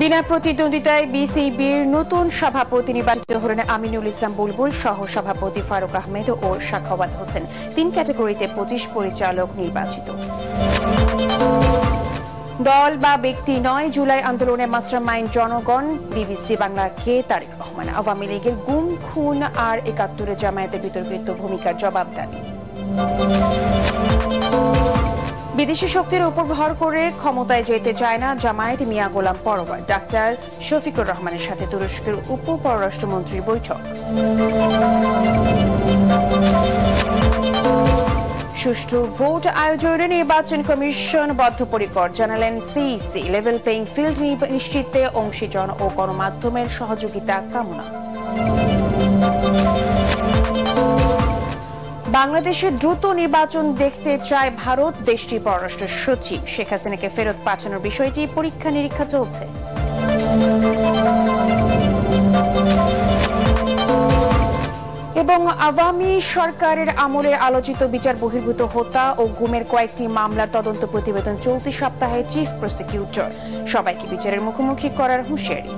বিনা প্রতিদ্বন্দ্বিতায় বিসিবির নতুন সভাপতি নির্বাচিত হলেন আমিনুল ইসলাম বুলবুল সহ সভাপতি ফারুক আহমেদ ও সাখাওয়াত হোসেন। ৩ ক্যাটাগরিতে ২৫ পরিচালক নির্বাচিত। দল বা ব্যক্তি নয়, জুলাই আন্দোলনে মাস্টারমাইন্ড জনগণ। বিবিসি বাংলাকে তারেক রহমান। আওয়ামী লীগের গুম, খুন আর ৭১ জামায়াতের বিতর্কিত ভূমিকার জবাব দাবি। বিদেশি শক্তির উপর ভর করে ক্ষমতায় যেতে চায় না জামায়াত, মিয়া গোলাম পরোয়ার। ডাক্তার শফিকুর রহমানের সাথে তুরস্কের উপ পররাষ্ট্রমন্ত্রীর বৈঠক। সুষ্ঠু ভোট আয়োজনে নির্বাচন কমিশন বদ্ধপরিকর, জানালেন সিইসি। লেভেল প্লেইং ফিল্ড নিশ্চিতে অংশীজন ও গণমাধ্যমের সহযোগিতা কামনা। বাংলাদেশে দ্রুত নির্বাচন দেখতে চায় ভারত। দেশটির পররাষ্ট্র সচিব। শেখ হাসিনাকে ফেরত পাঠানোর বিষয়টি পরীক্ষা নিরীক্ষা চলছে। এবং আওয়ামী সরকারের আমলে আলোচিত বিচার বহির্ভূত হত্যা ও গুমের কয়েকটি মামলার তদন্ত প্রতিবেদন চলতি সপ্তাহে চিফ প্রসিকিউটর। সবাইকে বিচারের মুখোমুখি করার হুঁশিয়ারি।